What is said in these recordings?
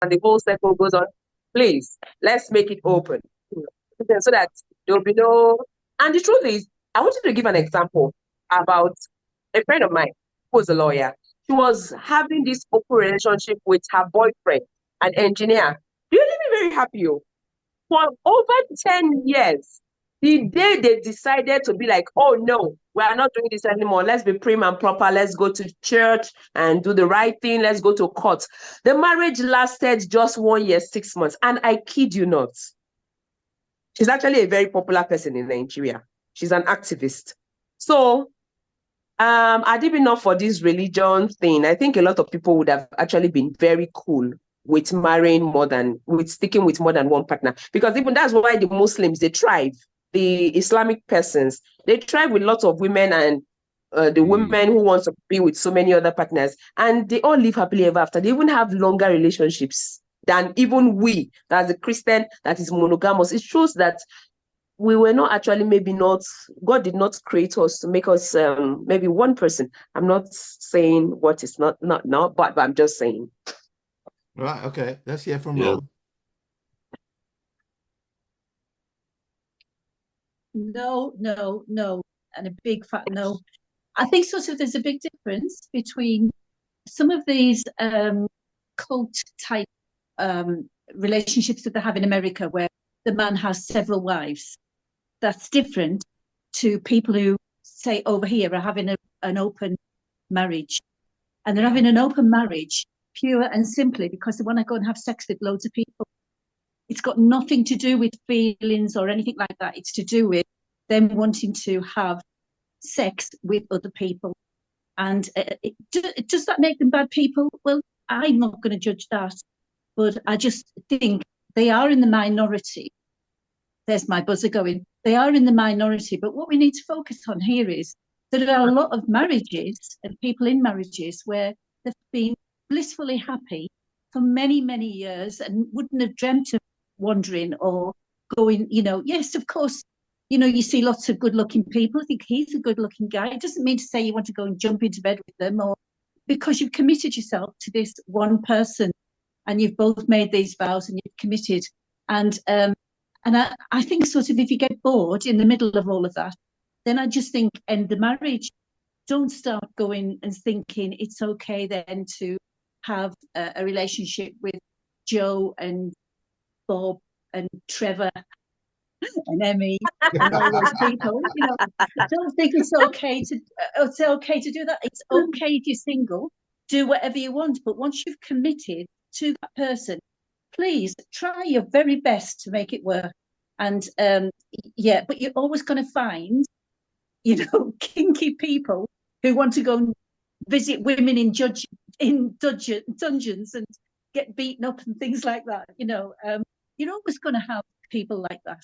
and the whole circle goes on. Please, let's make it open so that there'll be no. And the truth is, I wanted to give an example about a friend of mine who was a lawyer. She was having this open relationship with her boyfriend, an engineer. Really very happy. Oh. For over 10 years, the day they decided to be like, oh no, we are not doing this anymore. Let's be prim and proper. Let's go to church and do the right thing. Let's go to court. The marriage lasted just 1 year, 6 months. And I kid you not. She's actually a very popular person in Nigeria. She's an activist. So, had it been not for this religion thing, I think a lot of people would have actually been very cool with sticking with more than one partner. Because even that's why the Muslims, they thrive. The Islamic persons, they thrive with lots of women and the women who want to be with so many other partners. And they all live happily ever after. They even have longer relationships than even we, as a Christian that is monogamous. It shows that we were not actually God did not create us to make us maybe one person. I'm not saying what is not but I'm just saying. Right, okay. Let's hear from Rose. No, and a big fat no. I think sort of there's a big difference between some of these cult type relationships that they have in America where the man has several wives. That's different to people who say over here are having an open marriage. And they're having an open marriage pure and simply because they want to go and have sex with loads of people. It's got nothing to do with feelings or anything like that. It's to do with them wanting to have sex with other people. And does that make them bad people? Well, I'm not going to judge that. But I just think they are in the minority. There's my buzzer going. They are in the minority. But what we need to focus on here is that there are a lot of marriages and people in marriages where they've been blissfully happy for many, many years and wouldn't have dreamt of wandering or going, yes, of course, you see lots of good-looking people. I think he's a good-looking guy. It doesn't mean to say you want to go and jump into bed with them or because you've committed yourself to this one person and you've both made these vows and you've committed. And I think sort of if you get bored in the middle of all of that, then I just think end the marriage. Don't start going and thinking it's okay then to have a relationship with Joe and Bob and Trevor and Emmy and all those people. Don't think it's okay to do that. It's okay if you're single, do whatever you want. But once you've committed to that person, please try your very best to make it work. And but you're always going to find, kinky people who want to go and visit women in dungeons and get beaten up and things like that. You're always going to have people like that.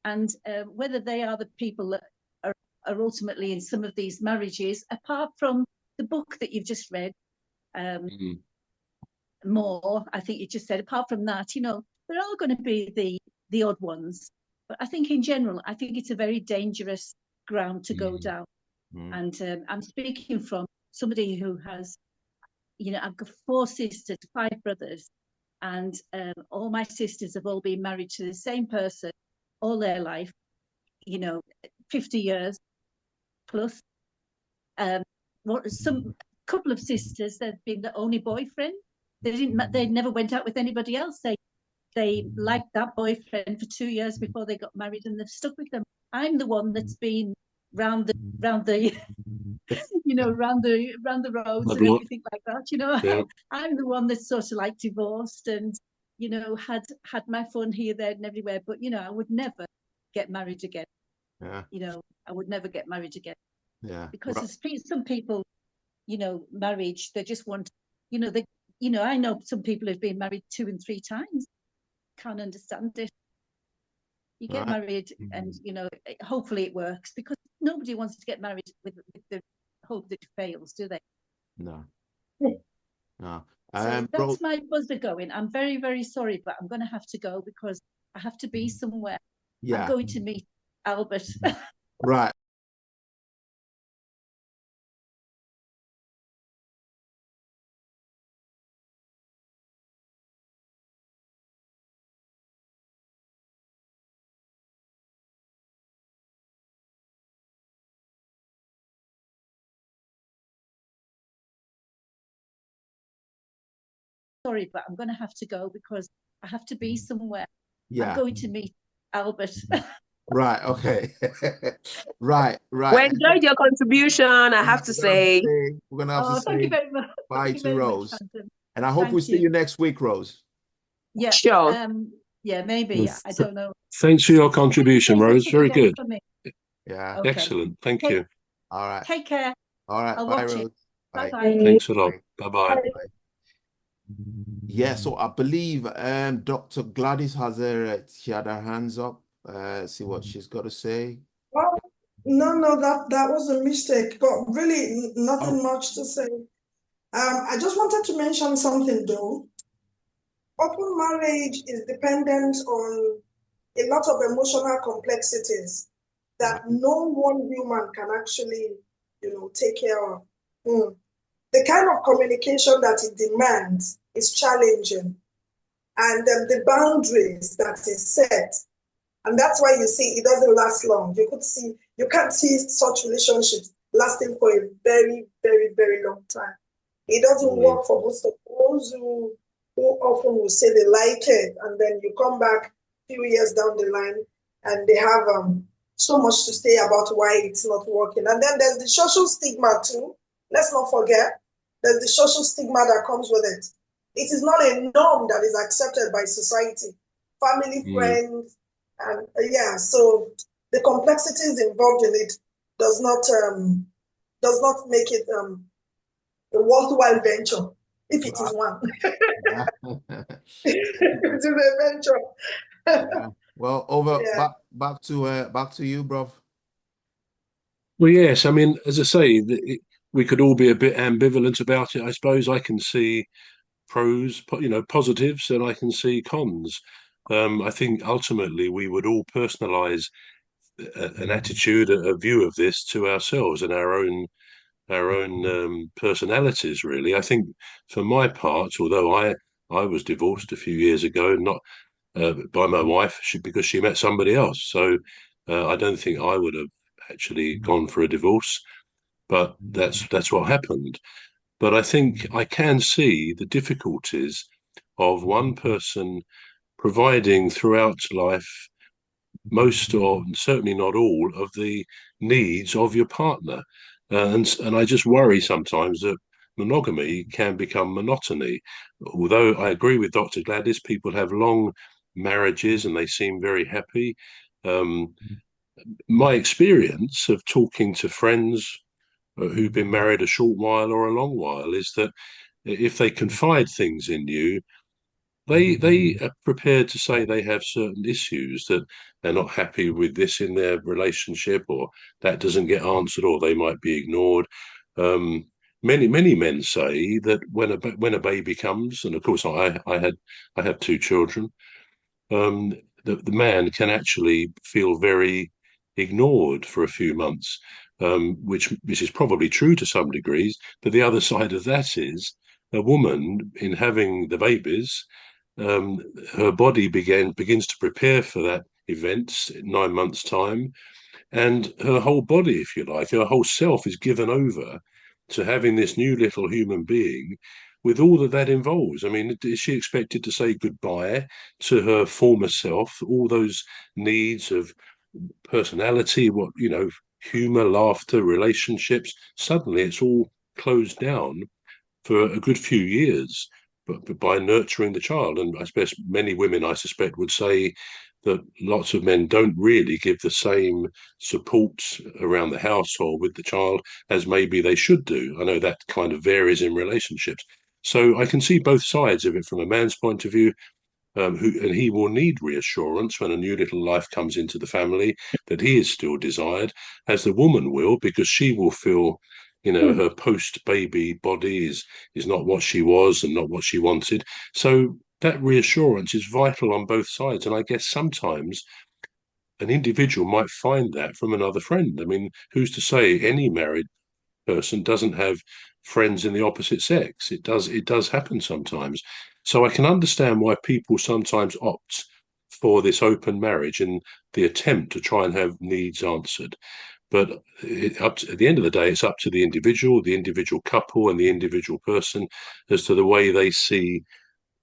And whether they are the people that are ultimately in some of these marriages, apart from the book that you've just read, more, I think you just said, apart from that, there are going to be the odd ones. But I think in general, I think it's a very dangerous ground to go down. And I'm speaking from somebody who has, I've got 4 sisters, 5 brothers, and all my sisters have all been married to the same person all their life, 50 years plus. Some couple of sisters, they've been the only boyfriend. They never went out with anybody else. They liked that boyfriend for 2 years before they got married, and they've stuck with them. I'm the one that's been round the round the roads and everything like that. Yeah. I'm the one that's sort of like divorced and had my fun here, there, and everywhere. But I would never get married again. Yeah. I would never get married again. Yeah. Because there's some people, marriage, they just want, I know some people who've been married 2 and 3 times. Can't understand it. You get married and, hopefully it works, because nobody wants to get married with the hope that it fails, do they? No. No. So that's my buzzer going. I'm very, very sorry, but I'm going to have to go because I have to be somewhere. Yeah. I'm going to meet Albert. Right. sorry, but I'm going to have to go because I have to be somewhere. Yeah. I'm going to meet Albert. Right. Okay. Right. We Right. enjoyed your contribution, I have to say. We're gonna have to Oh, thank you say very much. bye Thank you to very much, Rose, Phantom. and I hope we Thank see you next week, Rose. Yeah. Sure. Yeah, maybe. I don't know. Thanks for your contribution, Rose. Very good. Yeah. Okay. Excellent. Thank you. All right. Take care. All right. I'll Bye, watch Rose. it. Bye. Bye-bye. Thanks a lot. Bye-bye. Yeah, so I believe Dr. Gladys has she had her hands up. See what she's got to say. Well, no, that was a mistake, but really nothing much to say. I just wanted to mention something though. Open marriage is dependent on a lot of emotional complexities that no one human can actually, take care of. The kind of communication that it demands is challenging, and the boundaries that is set. And that's why you see it doesn't last long. You can't see such relationships lasting for a very, very, very long time. It doesn't work for most of those who often will say they like it, and then you come back a few years down the line and they have so much to say about why it's not working. And then there's the social stigma too. Let's not forget, there's the social stigma that comes with it. It is not a norm that is accepted by society, family, friends, and so the complexities involved in it does not make it a worthwhile venture, if it is one. It is a venture. Yeah. Well, back to you, bro. Well, yes. I mean, as I say, we could all be a bit ambivalent about it. I suppose I can see pros, positives, and I can see cons. I think ultimately we would all personalize an attitude, a view of this to ourselves and our own personalities. Really, I think for my part, although I was divorced a few years ago, not by my wife, because she met somebody else. So I don't think I would have actually gone for a divorce, but that's what happened. But I think I can see the difficulties of one person providing throughout life most, or certainly not all, of the needs of your partner. And I just worry sometimes that monogamy can become monotony. Although I agree with Dr. Gladys, people have long marriages and they seem very happy. My experience of talking to friends who've been married a short while or a long while is that if they confide things in you, they are prepared to say they have certain issues, that they're not happy with this in their relationship, or that doesn't get answered, or they might be ignored. Many men say that when a baby comes, and of course I have two children, the man can actually feel very ignored for a few months, which is probably true to some degrees. But the other side of that is a woman, in having the babies, her body begins to prepare for that event in 9 months' time, and her whole body, if you like, her whole self is given over to having this new little human being, with all that involves. I mean, is she expected to say goodbye to her former self, all those needs of personality, humor, laughter, relationships? Suddenly it's all closed down for a good few years, but by nurturing the child. And I suppose many women, I suspect, would say that lots of men don't really give the same support around the household with the child as maybe they should do. I know that kind of varies in relationships. So I can see both sides of it from a man's point of view, and he will need reassurance when a new little life comes into the family that he is still desired, as the woman will, because she will feel, her post-baby body is not what she was and not what she wanted. So that reassurance is vital on both sides. And I guess sometimes an individual might find that from another friend. I mean, who's to say any married person doesn't have friends in the opposite sex? It does happen sometimes. So I can understand why people sometimes opt for this open marriage in the attempt to try and have needs answered. But at the end of the day, it's up to the individual couple, and the individual person as to the way they see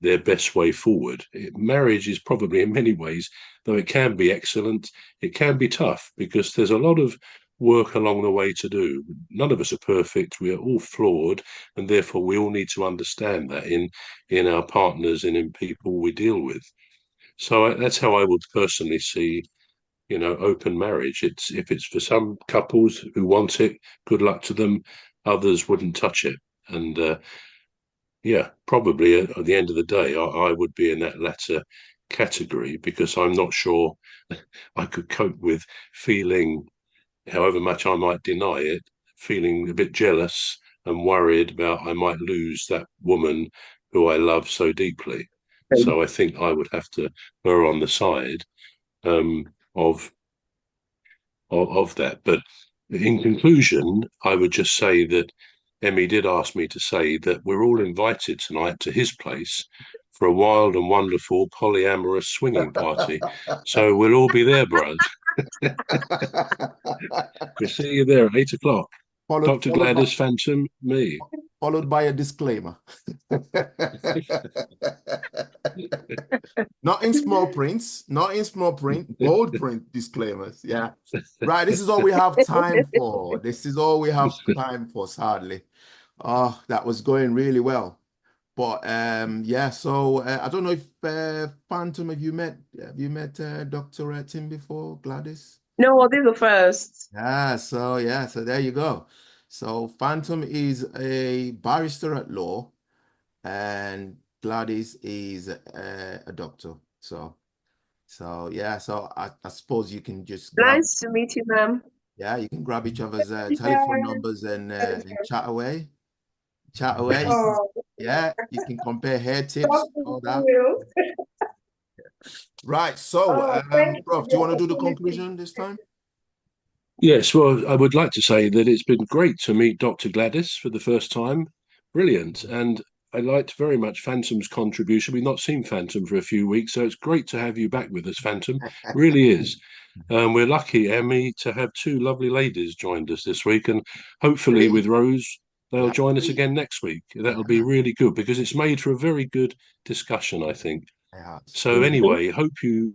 their best way forward. Marriage is probably, in many ways, though it can be excellent, it can be tough, because there's a lot of work along the way to do. None of us are perfect. We are all flawed, and therefore we all need to understand that in our partners and in people we deal with. So that's how I would personally see, open marriage. If it's for some couples who want it, good luck to them. Others wouldn't touch it. And yeah, probably at the end of the day, I would be in that latter category, because I'm not sure I could cope with feeling, however much I might deny it, feeling a bit jealous and worried about I might lose that woman who I love so deeply. So I think I would have to err on the side of that. But in conclusion, I would just say that Emmy did ask me to say that we're all invited tonight to his place for a wild and wonderful polyamorous swinging party. So we'll all be there, bros. We'll see you there at 8 o'clock. Dr. Gladys, Phantom, me. Followed by a disclaimer. Not in small prints, bold print disclaimers. Yeah. Right. This is all we have time for. Sadly. Oh, that was going really well. But yeah, so I don't know if Phantom, have you met Dr. Etim before, Gladys? No, this is the first. So there you go. So Phantom is a barrister at law, and Gladys is a doctor. So yeah, so I suppose you can just Nice to meet you, ma'am. Yeah, you can grab each other's telephone numbers and chat away. Yeah, you can compare hair tips, all that. Right. So, Prof, do you want to do the conclusion this time? Yes, well, I would like to say that it's been great to meet Dr. Gladys for the first time. Brilliant. And I liked very much Phantom's contribution. We've not seen Phantom for a few weeks, so it's great to have you back with us, Phantom. Really is. We're lucky, Emmy, to have two lovely ladies joined us this week, and hopefully with Rose, they'll join us again next week. That'll be really good, because it's made for a very good discussion, I think. So anyway, hope you